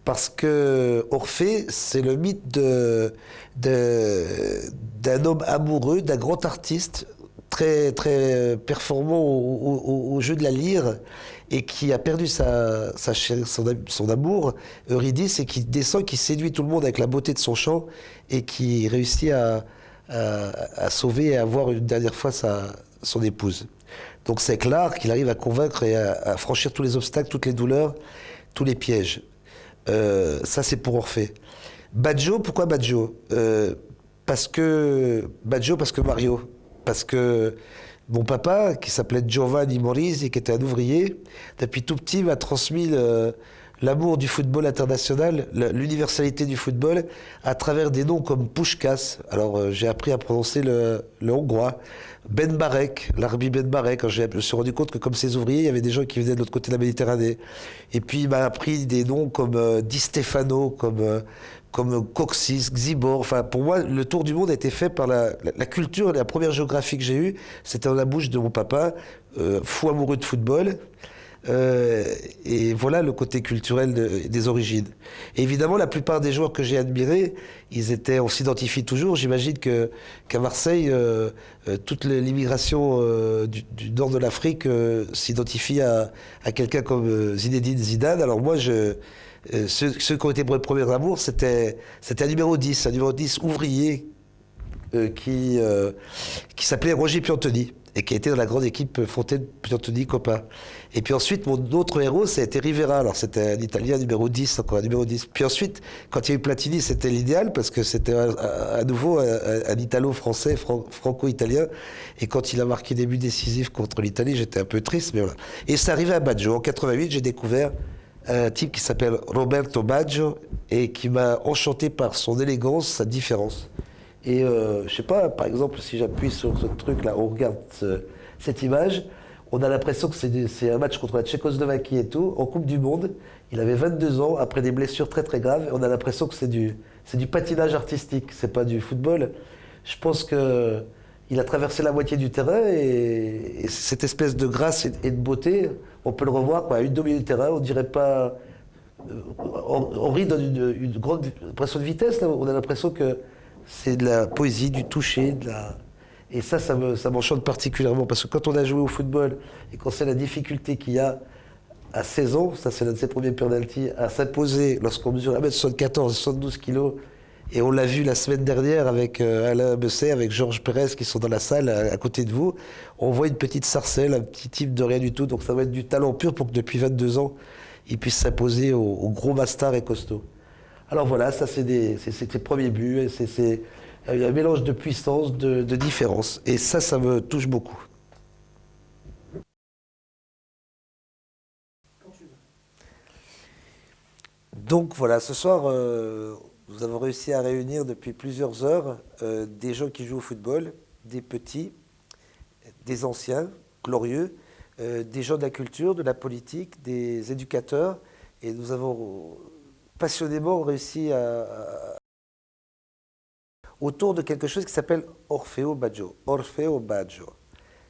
Parce que Orphée, c'est le mythe d'un homme amoureux, d'un grand artiste, très performant au jeu de la lyre, et qui a perdu son amour, Eurydice, et qui descend, qui séduit tout le monde avec la beauté de son chant, et qui réussit à sauver et à voir une dernière fois son épouse. Donc c'est avec l'art qu'il arrive à convaincre et à franchir tous les obstacles, toutes les douleurs, tous les pièges. Ça, c'est pour Orphée. Baggio, pourquoi Baggio parce que Mario. Parce que mon papa, qui s'appelait Giovanni Morisi, qui était un ouvrier, depuis tout petit m'a transmis l'amour du football international, l'universalité du football, à travers des noms comme Puskás. Alors j'ai appris à prononcer le hongrois. Ben Barek, l'Arbi Ben Barek, quand je me suis rendu compte que comme ces ouvriers, il y avait des gens qui venaient de l'autre côté de la Méditerranée. Et puis il m'a appris des noms comme Di Stefano, comme Coxis, Xibor. Enfin, pour moi, le tour du monde a été fait par la culture. La première géographie que j'ai eue, c'était dans la bouche de mon papa, fou amoureux de football. Et voilà le côté culturel des origines. Et évidemment, la plupart des joueurs que j'ai admirés, on s'identifie toujours. J'imagine qu'à Marseille, toute l'immigration du nord de l'Afrique s'identifie à quelqu'un comme Zinedine Zidane. Alors moi, ceux qui ont été pour les premiers amours, c'était un numéro 10 ouvrier qui s'appelait Roger Piantoni et qui a été dans la grande équipe Fontaine, Piantoni, Coppa. Et puis ensuite, mon autre héros, ça a été Rivera. Alors c'était un Italien numéro 10, encore un numéro 10. Puis ensuite, quand il y a eu Platini, c'était l'idéal parce que c'était à nouveau un Italo-français, franco-italien. Et quand il a marqué des buts décisifs contre l'Italie, j'étais un peu triste, mais voilà. Et c'est arrivé à Baggio. En 88, j'ai découvert un type qui s'appelle Roberto Baggio et qui m'a enchanté par son élégance, sa différence. Et je sais pas, par exemple, si j'appuie sur ce truc-là, on regarde cette image, on a l'impression que c'est un match contre la Tchécoslovaquie et tout, en Coupe du Monde. Il avait 22 ans, après des blessures très graves, et on a l'impression que c'est du patinage artistique, c'est pas du football. Je pense que il a traversé la moitié du terrain et cette espèce de grâce et de beauté, on peut le revoir quoi, à une demi du terrain, on dirait pas. Henri donne une grande impression de vitesse, là. On a l'impression que c'est de la poésie, du toucher, et ça m'enchante particulièrement parce que quand on a joué au football et qu'on sait la difficulté qu'il y a à 16 ans, ça c'est l'un de ses premiers penalties, à s'imposer lorsqu'on mesure 1m74, 72 kilos, et on l'a vu la semaine dernière avec Alain Besset, avec Georges Pérez qui sont dans la salle à côté de vous, on voit une petite sarcelle, un petit type de rien du tout, donc ça va être du talent pur pour que depuis 22 ans, il puisse s'imposer aux gros bastards et costauds. Alors voilà, ça c'est ses premiers buts, c'est un mélange de puissance, de différence. Et ça me touche beaucoup. Donc voilà, ce soir, nous avons réussi à réunir depuis plusieurs heures des gens qui jouent au football, des petits, des anciens, glorieux, des gens de la culture, de la politique, des éducateurs. Et nous avons passionnément réussi autour de quelque chose qui s'appelle Orfeo Baggio. Orfeo Baggio.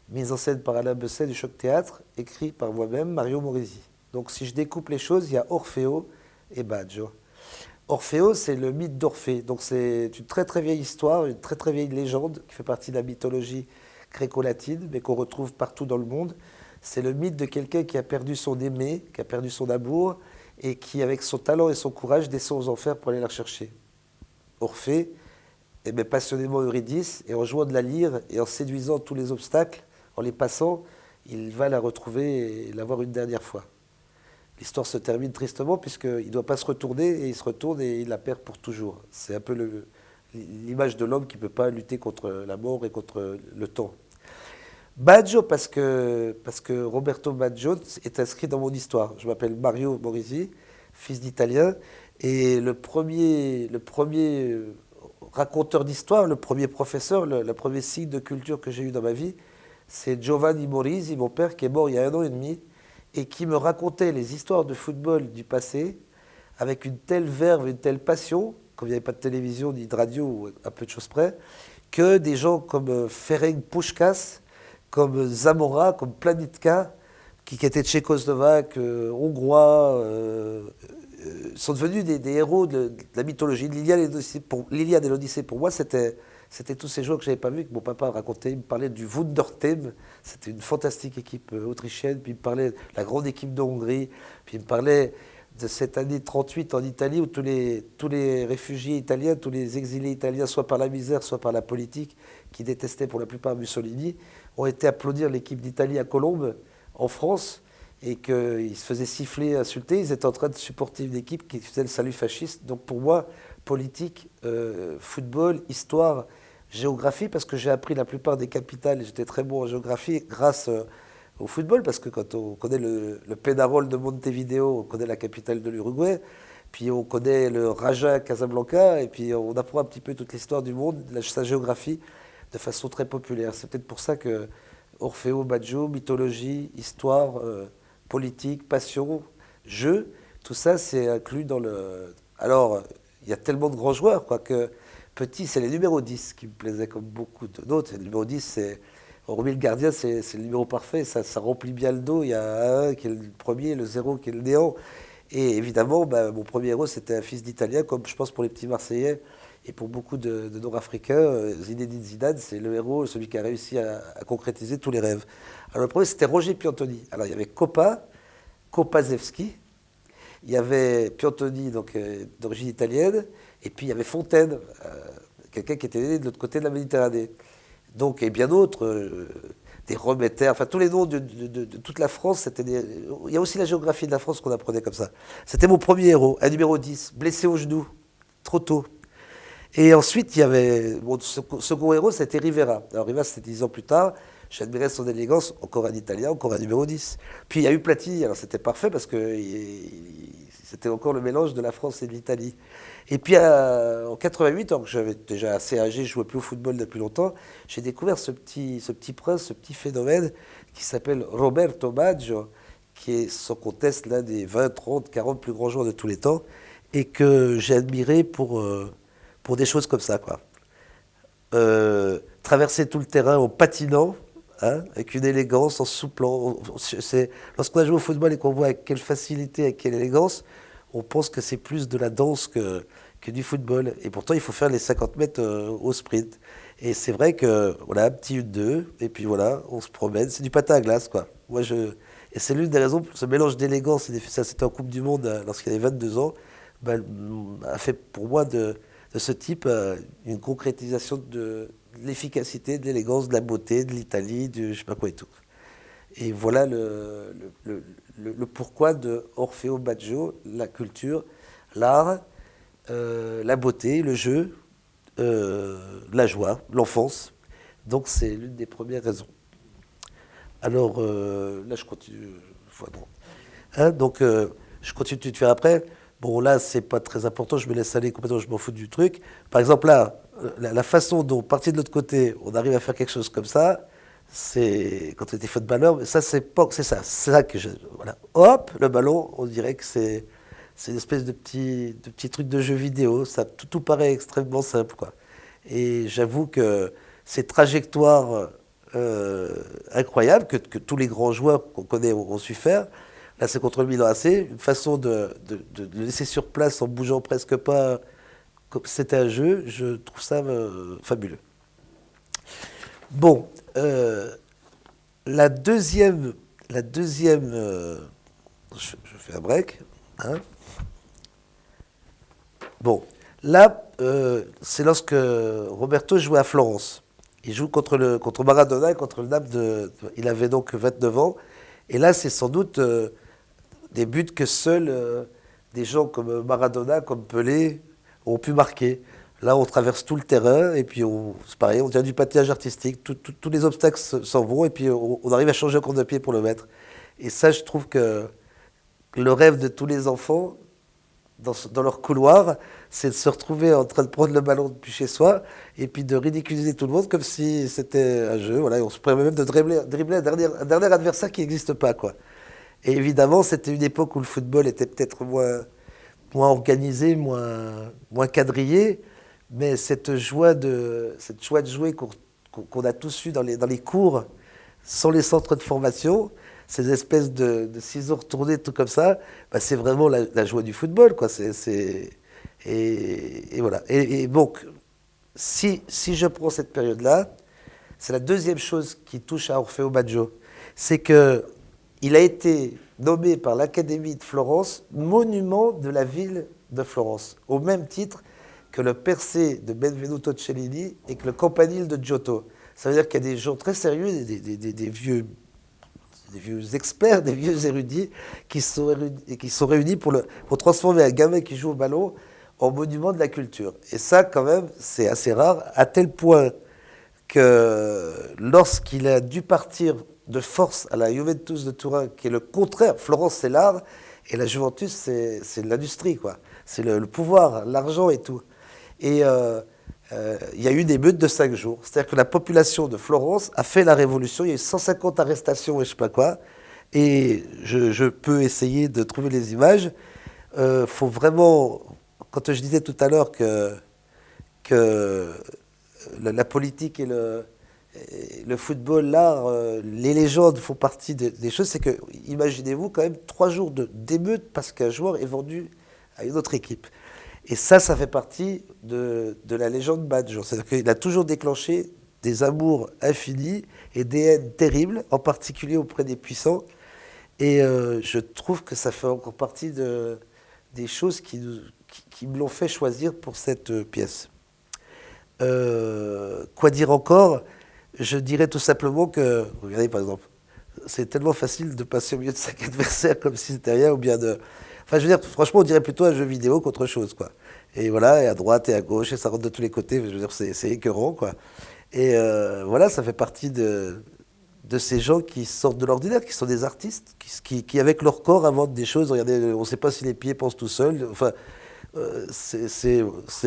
Mise en scène par Alain Besset du Choc Théâtre, écrit par moi-même, Mario Morisi. Donc si je découpe les choses, il y a Orfeo et Baggio. Orfeo, c'est le mythe d'Orphée. Donc c'est une très vieille histoire, une très vieille légende qui fait partie de la mythologie gréco-latine, mais qu'on retrouve partout dans le monde. C'est le mythe de quelqu'un qui a perdu son aimé, qui a perdu son amour, et qui, avec son talent et son courage, descend aux enfers pour aller la rechercher. Orphée aimait passionnément Eurydice, et en jouant de la lyre et en séduisant tous les obstacles, en les passant, il va la retrouver et la voir une dernière fois. L'histoire se termine tristement puisqu'il ne doit pas se retourner et il se retourne et il la perd pour toujours. C'est un peu l'image de l'homme qui ne peut pas lutter contre la mort et contre le temps. Baggio parce que Roberto Baggio est inscrit dans mon histoire. Je m'appelle Mario Morisi, fils d'Italien, et le premier raconteur d'histoire, le premier professeur, le premier signe de culture que j'ai eu dans ma vie, c'est Giovanni Morisi, mon père, qui est mort il y a 1 an et demi, et qui me racontait les histoires de football du passé avec une telle verve, une telle passion, comme il n'y avait pas de télévision ni de radio, ou à peu de choses près, que des gens comme Ferenc Puskás, comme Zamora, comme Planitka, qui étaient tchécoslovaques, hongrois, sont devenus des héros de la mythologie. L'Iliade et l'Odyssée, pour moi, c'était tous ces joueurs que je n'avais pas vus, que mon papa racontait. Il me parlait du Wunderteam, c'était une fantastique équipe autrichienne, puis il me parlait de la grande équipe de Hongrie, puis il me parlait de cette année 38 en Italie où tous les réfugiés italiens, tous les exilés italiens, soit par la misère, soit par la politique, qui détestaient pour la plupart Mussolini, ont été applaudir l'équipe d'Italie à Colombes, en France, et qu'ils se faisaient siffler, insulter. Ils étaient en train de supporter une équipe qui faisait le salut fasciste. Donc pour moi, politique, football, histoire, géographie, parce que j'ai appris la plupart des capitales, et j'étais très bon en géographie grâce au football, parce que quand on connaît le Pénarol de Montevideo, on connaît la capitale de l'Uruguay, puis on connaît le Raja Casablanca, et puis on apprend un petit peu toute l'histoire du monde, sa géographie, de façon très populaire. C'est peut-être pour ça que Orfeo, Baggio, mythologie, histoire, politique, passion, jeu, tout ça c'est inclus dans le... Alors, il y a tellement de grands joueurs, quoi, que petit, c'est les numéros 10 qui me plaisaient comme beaucoup d'autres. Le numéro 10, c'est... Hormis le gardien, c'est le numéro parfait, ça remplit bien le dos. Il y a un qui est le premier, le zéro qui est le néant. Et évidemment, bah, mon premier héros, c'était un fils d'Italien, comme je pense pour les petits Marseillais et pour beaucoup de Nord-Africains. Zinedine Zidane, c'est le héros, celui qui a réussi à concrétiser tous les rêves. Alors le premier, c'était Roger Piantoni. Alors il y avait Kopaszewski, il y avait Piantoni, donc d'origine italienne, et puis il y avait Fontaine, quelqu'un qui était né de l'autre côté de la Méditerranée. Donc, et bien d'autres, des remetteurs, enfin tous les noms de toute la France, c'était des... Il y a aussi la géographie de la France qu'on apprenait comme ça. C'était mon premier héros, un numéro 10, blessé au genou, trop tôt. Et ensuite, il y avait mon second héros, c'était Rivera. Alors Rivera, c'était 10 ans plus tard. J'admirais son élégance, encore un Italien, encore un numéro 10. Puis il y a eu Platini, alors c'était parfait parce que c'était encore le mélange de la France et de l'Italie. Et puis en 88, alors que j'avais déjà assez âgé, je jouais plus au football depuis longtemps, j'ai découvert ce petit prince, ce petit phénomène qui s'appelle Roberto Baggio, qui est sans conteste l'un des 20, 30, 40 plus grands joueurs de tous les temps, et que j'ai admiré pour des choses comme ça, quoi. Traverser tout le terrain en patinant, hein, avec une élégance, en souplant. Lorsqu'on a joué au football et qu'on voit avec quelle facilité, avec quelle élégance, on pense que c'est plus de la danse que du football. Et pourtant, il faut faire les 50 mètres au sprint. Et c'est vrai que voilà, un petit 1-2, et puis voilà, on se promène. C'est du patin à glace, quoi. Et c'est l'une des raisons pour ce mélange d'élégance, et ça c'était en Coupe du Monde lorsqu'il avait 22 ans, bah, a fait pour moi de ce type une concrétisation de l'efficacité, de l'élégance, de la beauté, de l'Italie, de je sais pas quoi et tout. Et voilà le pourquoi de Orfeo Baggio, la culture, l'art, la beauté, le jeu, la joie, l'enfance. Donc c'est l'une des premières raisons. Alors là je continue. Hein, donc je continue de te faire après. Bon là c'est pas très important, je me laisse aller complètement, je m'en fous du truc. Par exemple là, la façon dont partir de l'autre côté, on arrive à faire quelque chose comme ça, c'est quand on était footballeur, mais ça c'est ça que je voilà. Hop, le ballon, on dirait que c'est une espèce de petit truc de jeu vidéo, ça tout paraît extrêmement simple quoi. Et j'avoue que ces trajectoires incroyables que tous les grands joueurs qu'on connaît ont su faire. Là, c'est contre le Milan AC, une façon de le laisser sur place en bougeant presque pas, comme c'était un jeu, je trouve ça fabuleux. Bon, la deuxième, je fais un break. Hein. Bon, là, c'est lorsque Roberto jouait à Florence. Il joue contre Maradona et contre le Naples il avait donc 29 ans. Et là, c'est sans doute des buts que seuls des gens comme Maradona, comme Pelé ont pu marquer. Là, on traverse tout le terrain et puis c'est pareil, on tient du patinage artistique. Tous les obstacles s'en vont et puis on arrive à changer encore de pied pour le mettre. Et ça, je trouve que le rêve de tous les enfants, dans leur couloir, c'est de se retrouver en train de prendre le ballon depuis chez soi et puis de ridiculiser tout le monde comme si c'était un jeu. Voilà, et on se permet même de dribbler un dernier adversaire qui n'existe pas, quoi. Et évidemment, c'était une époque où le football était peut-être moins organisé, moins quadrillé, mais cette joie de jouer qu'on a tous eu dans les cours, sans les centres de formation, ces espèces de ciseaux retournés, tout comme ça, bah, c'est vraiment la joie du football, quoi. Et voilà. Et donc, si je prends cette période-là, c'est la deuxième chose qui touche à Orfeo Baggio. C'est que il a été nommé par l'Académie de Florence monument de la ville de Florence, au même titre que le Persée de Benvenuto Cellini et que le Campanile de Giotto. Ça veut dire qu'il y a des gens très sérieux, des vieux experts, des vieux érudits qui sont réunis pour transformer un gamin qui joue au ballon en monument de la culture. Et ça, quand même, c'est assez rare, à tel point que lorsqu'il a dû partir de force à la Juventus de Turin, qui est le contraire, Florence c'est l'art, et la Juventus c'est l'industrie, quoi. C'est le pouvoir, l'argent et tout. Et il y a eu une émeute de 5 jours. C'est-à-dire que la population de Florence a fait la révolution, il y a eu 150 arrestations et je sais pas quoi. Et je peux essayer de trouver les images. Faut vraiment, quand je disais tout à l'heure que la politique et le football, l'art, les légendes font partie des choses. C'est que, imaginez-vous quand même 3 jours d'émeute parce qu'un joueur est vendu à une autre équipe. Et ça fait partie de la légende Baggio. C'est-à-dire qu'il a toujours déclenché des amours infinis et des haines terribles, en particulier auprès des puissants. Et je trouve que ça fait encore partie des choses qui me l'ont fait choisir pour cette pièce. Quoi dire encore? Je dirais tout simplement que, regardez par exemple, c'est tellement facile de passer au milieu de 5 adversaires comme si c'était rien, ou bien de... Enfin, je veux dire, franchement, on dirait plutôt un jeu vidéo qu'autre chose, quoi. Et voilà, et à droite et à gauche, et ça rentre de tous les côtés, je veux dire, c'est écœurant, quoi. Et voilà, ça fait partie de ces gens qui sortent de l'ordinaire, qui sont des artistes, qui, avec leur corps, inventent des choses. Regardez, on ne sait pas si les pieds pensent tout seuls. Enfin, c'est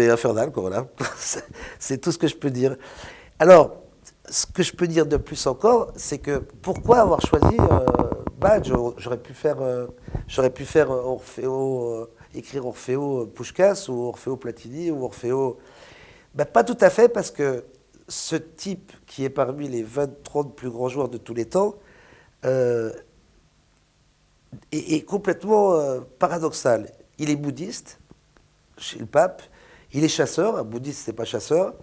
infernal, quoi, voilà. C'est tout ce que je peux dire. Alors, ce que je peux dire de plus encore, c'est que pourquoi avoir choisi Bach? J'aurais pu faire Orfeo, écrire Orfeo Puskás ou Orfeo Platini ou Orfeo... Ben, pas tout à fait, parce que ce type qui est parmi les 20-30 plus grands joueurs de tous les temps euh, est complètement paradoxal. Il est bouddhiste, chez le pape. Il est chasseur, un bouddhiste c'est pas chasseur.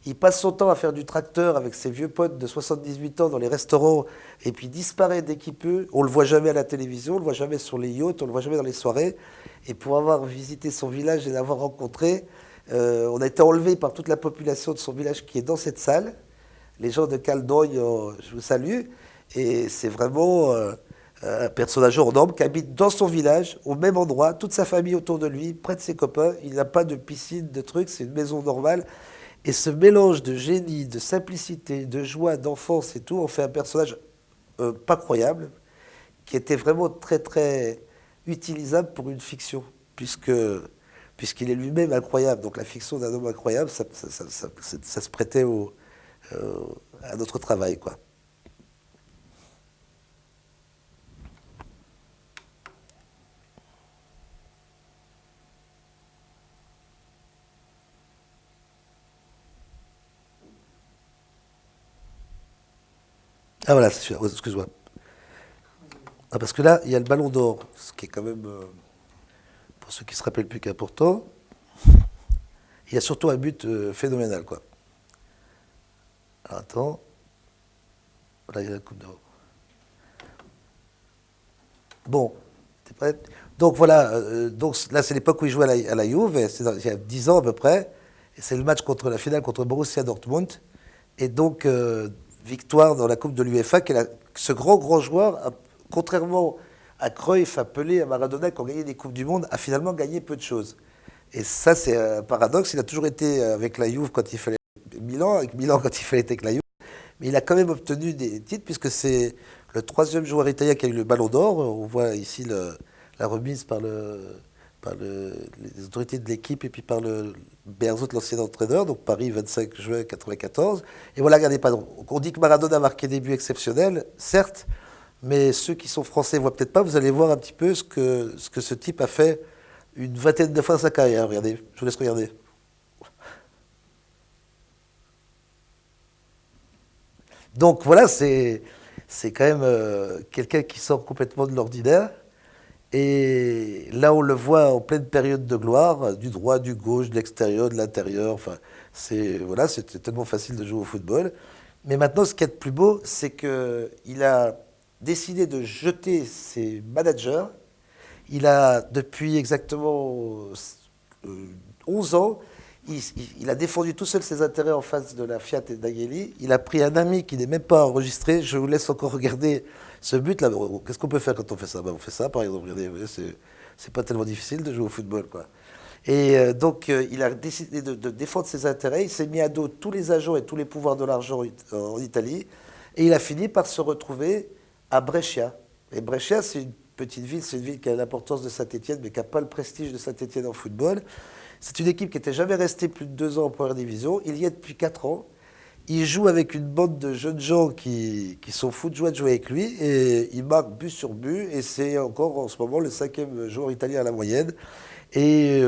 Il passe son temps à faire du tracteur avec ses vieux potes de 78 ans dans les restaurants et puis disparaît dès qu'il peut. On le voit jamais à la télévision, on le voit jamais sur les yachts, on le voit jamais dans les soirées. Et pour avoir visité son village et l'avoir rencontré, on a été enlevé par toute la population de son village qui est dans cette salle. Les gens de Caldogne, je vous salue. Et c'est vraiment un personnage hors norme qui habite dans son village, au même endroit, toute sa famille autour de lui, près de ses copains. Il n'a pas de piscine, de trucs, c'est une maison normale. Et ce mélange de génie, de simplicité, de joie, d'enfance et tout, en fait un personnage pas croyable, qui était vraiment très très utilisable pour une fiction, puisqu'il est lui-même incroyable. Donc la fiction d'un homme incroyable, ça se prêtait euh, à notre travail, quoi. Ah voilà, c'est celui-là, ouais, excuse-moi. Ah, parce que là, il y a le ballon d'or, ce qui est quand même, pour ceux qui se rappellent plus qu'important, il y a surtout un but phénoménal, quoi. Alors attends, là il y a la Coupe d'Europe. Bon, t'es prête? Donc voilà, donc là c'est l'époque où il jouait à la Juve, et il y a 10 ans à peu près, et c'est le match contre la finale contre Borussia Dortmund, et donc victoire dans la Coupe de l'UEFA, ce grand joueur, contrairement à Cruyff, à Pelé, à Maradona, qui ont gagné des Coupes du Monde, a finalement gagné peu de choses. Et ça c'est un paradoxe, il a toujours été avec la Juve quand il fallait Milan, avec Milan quand il fallait être avec la Juve, mais il a quand même obtenu des titres, puisque c'est le troisième joueur italien qui a eu le ballon d'or. On voit ici la remise les autorités de l'équipe et puis par le Bearzot, l'ancien entraîneur, donc Paris, 25 juin 94. Et voilà, regardez, pardon. On dit que Maradona a marqué des buts exceptionnels, certes, mais ceux qui sont français ne voient peut-être pas. Vous allez voir un petit peu ce que ce type a fait une vingtaine de fois dans sa carrière. Regardez, je vous laisse regarder. Donc voilà, C'est quand même quelqu'un qui sort complètement de l'ordinaire. Et là, on le voit en pleine période de gloire, du droit, du gauche, de l'extérieur, de l'intérieur. Enfin, c'est voilà, c'était tellement facile de jouer au football. Mais maintenant, ce qu'il y a de plus beau, c'est qu'il a décidé de jeter ses managers. Il a, depuis exactement 11 ans, il a défendu tout seul ses intérêts en face de la Fiat et d'Agnelli. Il a pris un ami qui n'est même pas enregistré. Je vous laisse encore regarder ce but-là. Qu'est-ce qu'on peut faire quand on fait ça? Ben, on fait ça, par exemple. Regardez, vous voyez, c'est pas tellement difficile de jouer au football, quoi. Et donc, il a décidé de défendre ses intérêts. Il s'est mis à dos tous les agents et tous les pouvoirs de l'argent en Italie. Et il a fini par se retrouver à Brescia. Et Brescia, c'est une petite ville, c'est une ville qui a l'importance de Saint-Étienne, mais qui n'a pas le prestige de Saint-Étienne en football. C'est une équipe qui n'était jamais restée plus de 2 ans en première division. Il y est depuis 4 ans. Il joue avec une bande de jeunes gens qui sont fous de jouer avec lui. Et il marque but sur but. Et c'est encore en ce moment le 5e joueur italien à la moyenne. Et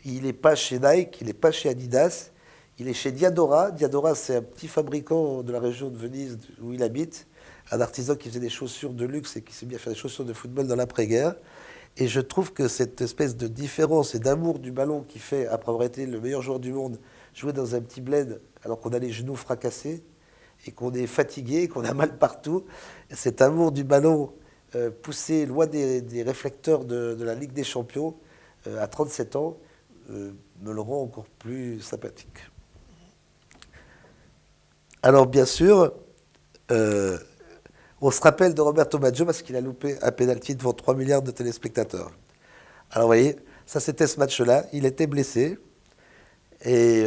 il n'est pas chez Nike, il n'est pas chez Adidas. Il est chez Diadora. Diadora, c'est un petit fabricant de la région de Venise où il habite. Un artisan qui faisait des chaussures de luxe et qui s'est mis à faire des chaussures de football dans l'après-guerre. Et je trouve que cette espèce de différence et d'amour du ballon qui fait, après avoir été le meilleur joueur du monde, jouer dans un petit bled alors qu'on a les genoux fracassés et qu'on est fatigué, qu'on a mal partout, cet amour du ballon poussé loin des réflecteurs de la Ligue des Champions à 37 ans me le rend encore plus sympathique. Alors bien sûr, euh, on se rappelle de Roberto Baggio parce qu'il a loupé un pénalty devant 3 milliards de téléspectateurs. Alors vous voyez, ça c'était ce match-là. Il était blessé. Et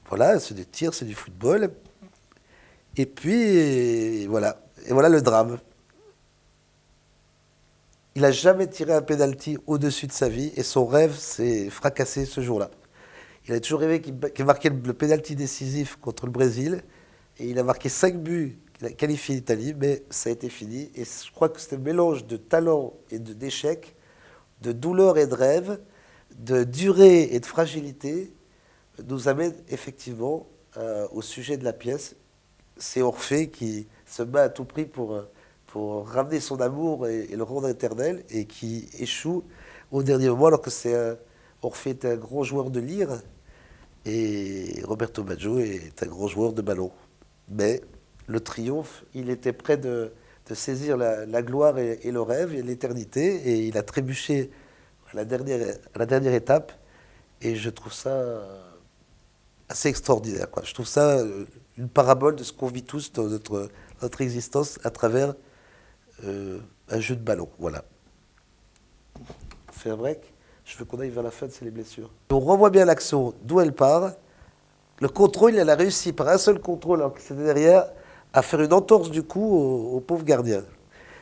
voilà, c'est des tirs, c'est du football. Et puis, voilà. Et voilà le drame. Il n'a jamais tiré un pénalty au-dessus de sa vie et son rêve s'est fracassé ce jour-là. Il a toujours rêvé qu'il marquait le pénalty décisif contre le Brésil. Et il a marqué 5 buts qu'il a qualifié l'Italie, mais ça a été fini. Et je crois que c'était un mélange de talent et d'échec, de douleur et de rêve, de durée et de fragilité, nous amène effectivement au sujet de la pièce. C'est Orphée qui se bat à tout prix pour ramener son amour et le rendre éternel et qui échoue au dernier moment alors que Orphée est un grand joueur de lyre et Roberto Baggio est un grand joueur de ballon. Mais le triomphe, il était prêt de saisir la gloire et le rêve et l'éternité et il a trébuché à la dernière étape et je trouve ça assez extraordinaire, quoi. Je trouve ça une parabole de ce qu'on vit tous dans notre existence à travers un jeu de ballon. Voilà. On fait un break. Je veux qu'on aille vers la fin, c'est les blessures. On revoit bien l'action, d'où elle part. Le contrôle, elle a réussi par un seul contrôle, alors que c'était derrière, à faire une entorse du cou au pauvre gardien.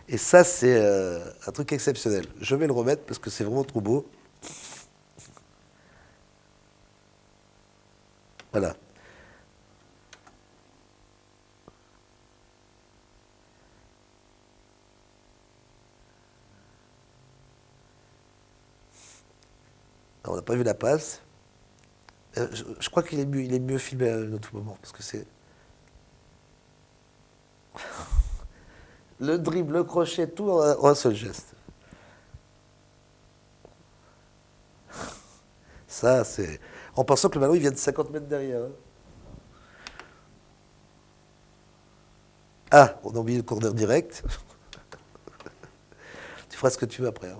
Et ça, c'est un truc exceptionnel. Je vais le remettre parce que c'est vraiment trop beau. Voilà. Alors, on n'a pas vu la passe. Je crois il est mieux filmé à un autre moment parce que c'est le dribble, le crochet, tout en un seul geste. Ça, c'est. En pensant que le ballon, il vient de 50 mètres derrière, hein. Ah, on a oublié le corner direct. Tu feras ce que tu veux après, hein.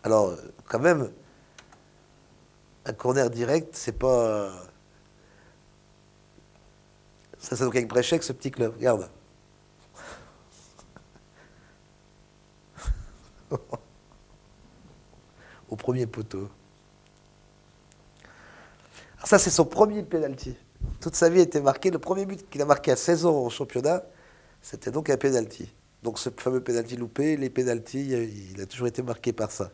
Alors, quand même, un corner direct, c'est pas. Ça, c'est donc avec Bréchec, ce petit club. Regarde. Au premier poteau. Alors ça, c'est son premier penalty. Toute sa vie a été marquée. Le premier but qu'il a marqué à 16 ans au championnat, c'était donc un penalty. Donc ce fameux penalty loupé, les penalties, il a toujours été marqué par ça.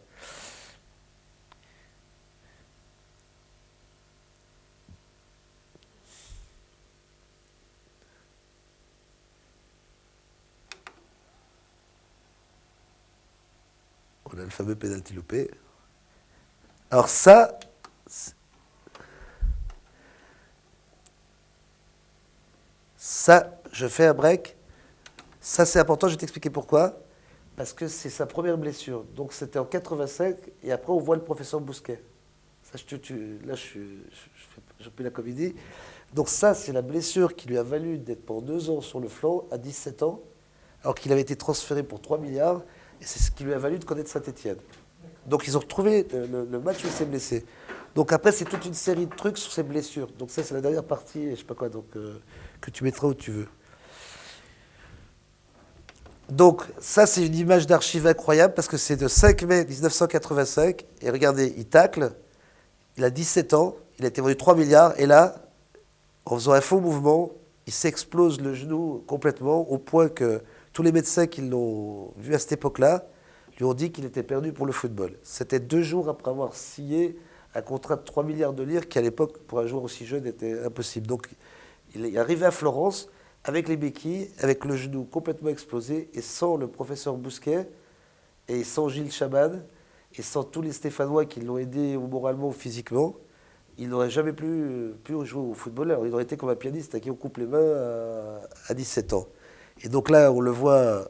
On a le fameux penalty loupé. Alors ça, je fais un break. Ça, c'est important, je vais t'expliquer pourquoi. Parce que c'est sa première blessure. Donc, c'était en 85, et après, on voit le professeur Bousquet. Ça, là, je fais plus la comédie. Donc, ça, c'est la blessure qui lui a valu d'être pendant 2 ans sur le flanc, à 17 ans, alors qu'il avait été transféré pour 3 milliards, et c'est ce qui lui a valu de connaître Saint-Étienne. Donc, ils ont retrouvé le match où il s'est blessé. Donc, après, c'est toute une série de trucs sur ses blessures. Donc, ça, c'est la dernière partie, je sais pas quoi, donc, que tu mettras où tu veux. Donc, ça, c'est une image d'archive incroyable parce que c'est de 5 mai 1985. Et regardez, il tacle, il a 17 ans, il a été vendu 3 milliards. Et là, en faisant un faux mouvement, il s'explose le genou complètement au point que tous les médecins qui l'ont vu à cette époque-là lui ont dit qu'il était perdu pour le football. C'était 2 jours après avoir signé un contrat de 3 milliards de livres qui, à l'époque, pour un joueur aussi jeune, était impossible. Donc, il est arrivé à Florence avec les béquilles, avec le genou complètement explosé, et sans le professeur Bousquet, et sans Gilles Chaban, et sans tous les Stéphanois qui l'ont aidé moralement ou physiquement, il n'aurait jamais pu jouer au footballeur. Il aurait été comme un pianiste à qui on coupe les mains à 17 ans. Et donc là, on le voit,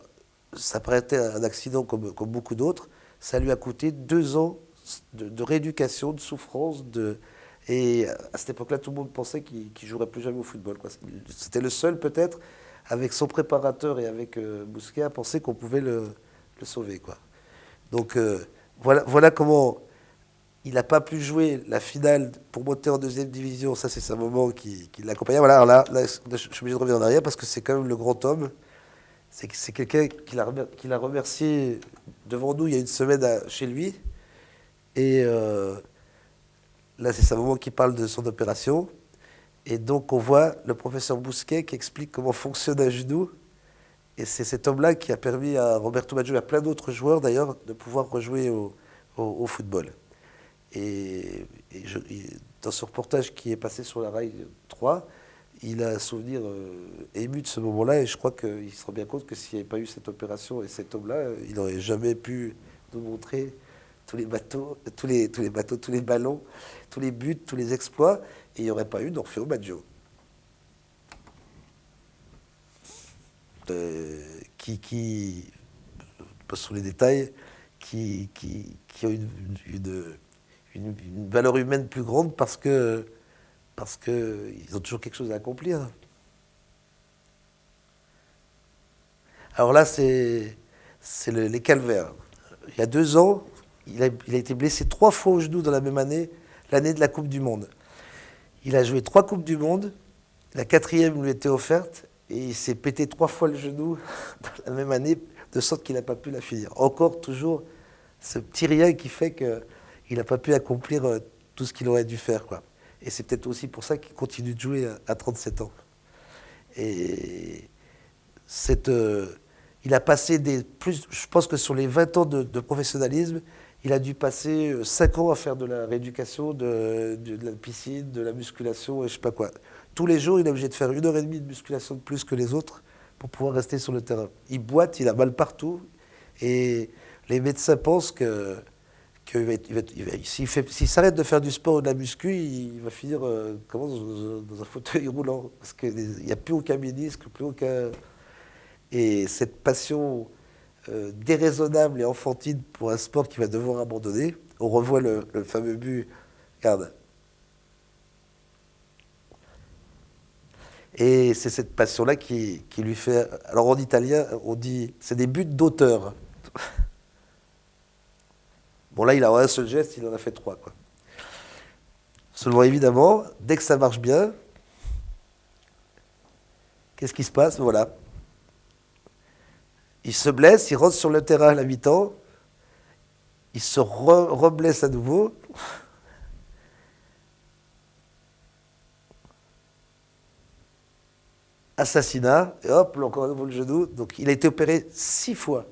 ça paraissait un accident comme beaucoup d'autres. Ça lui a coûté 2 ans de rééducation, de souffrance. Et à cette époque-là, tout le monde pensait qu'il ne jouerait plus jamais au football, quoi. C'était le seul, peut-être, avec son préparateur et avec Bousquet, à penser qu'on pouvait le sauver, quoi. Donc voilà comment il n'a pas pu jouer la finale pour monter en deuxième division. Ça, c'est un moment qui l'accompagnait. Voilà, alors là, je suis obligé de revenir en arrière parce que c'est quand même le grand homme. C'est quelqu'un qui l'a remercié devant nous il y a une semaine chez lui. Et là, c'est un moment qui parle de son opération. Et donc, on voit le professeur Bousquet qui explique comment fonctionne un genou. Et c'est cet homme-là qui a permis à Roberto Baggio et à plein d'autres joueurs, d'ailleurs, de pouvoir rejouer au football. Dans ce reportage qui est passé sur la Rail 3, il a un souvenir ému de ce moment-là. Et je crois qu'il se rend bien compte que s'il n'y avait pas eu cette opération et cet homme-là, il n'aurait jamais pu nous montrer tous les bateaux, tous les ballons, tous les buts, tous les exploits. Et il n'y aurait pas eu d'Orfeo Baggio. Pas sur les détails, qui ont une valeur humaine plus grande parce que ils ont toujours quelque chose à accomplir. Alors là, c'est les calvaires. Il y a 2 ans, il a été blessé 3 fois au genou dans la même année, l'année de la Coupe du Monde. Il a joué 3 Coupes du Monde, la 4e lui était offerte, et il s'est pété 3 fois le genou dans la même année, de sorte qu'il n'a pas pu la finir. Encore, toujours, ce petit rien qui fait qu'il n'a pas pu accomplir tout ce qu'il aurait dû faire, quoi. Et c'est peut-être aussi pour ça qu'il continue de jouer à 37 ans. Et il a passé je pense que sur les 20 ans de professionnalisme, il a dû passer 5 ans à faire de la rééducation, de la piscine, de la musculation et je sais pas quoi. Tous les jours, il est obligé de faire 1 heure et demie de musculation de plus que les autres pour pouvoir rester sur le terrain. Il boite, il a mal partout et les médecins pensent s'il s'arrête de faire du sport ou de la muscu, il va finir dans un fauteuil roulant. Parce qu'il n'y a plus aucun ménisque, plus aucun... Et cette passion déraisonnable et enfantine pour un sport qu'il va devoir abandonner, on revoit le fameux but, regarde. Et c'est cette passion-là qui lui fait... Alors en italien, on dit, c'est des buts d'auteur. Bon là, il a un seul geste, il en a fait 3, quoi. Seulement évidemment, dès que ça marche bien, qu'est-ce qui se passe? Voilà. Il se blesse, il rentre sur le terrain à la mi-temps, il se reblesse à nouveau. Assassinat, et hop, là, encore à nouveau le genou. Donc il a été opéré 6 fois.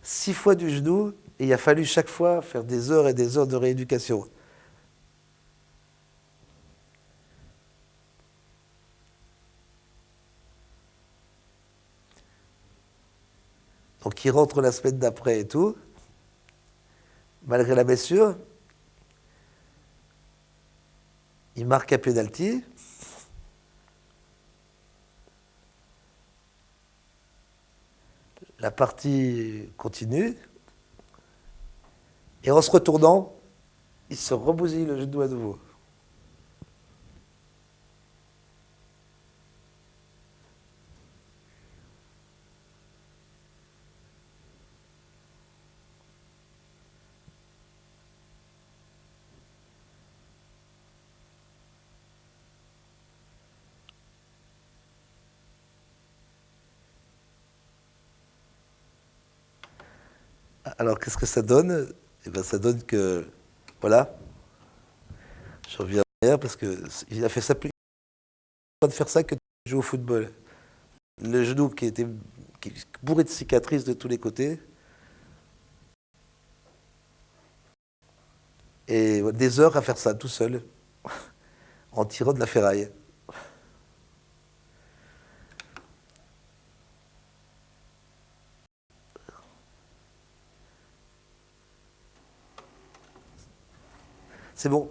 6 fois du genou, et il a fallu chaque fois faire des heures et des heures de rééducation. Donc il rentre la semaine d'après et tout, malgré la blessure. Il marque un penalty. la partie continue. Et en se retournant, il se rebousille le genou à nouveau. Alors, qu'est-ce que ça donne? Eh ben, ça donne que, voilà, je reviens derrière parce qu'il a fait ça plus de faire ça que de jouer au football. Le genou qui est bourré de cicatrices de tous les côtés, et des heures à faire ça tout seul, en tirant de la ferraille. C'est bon.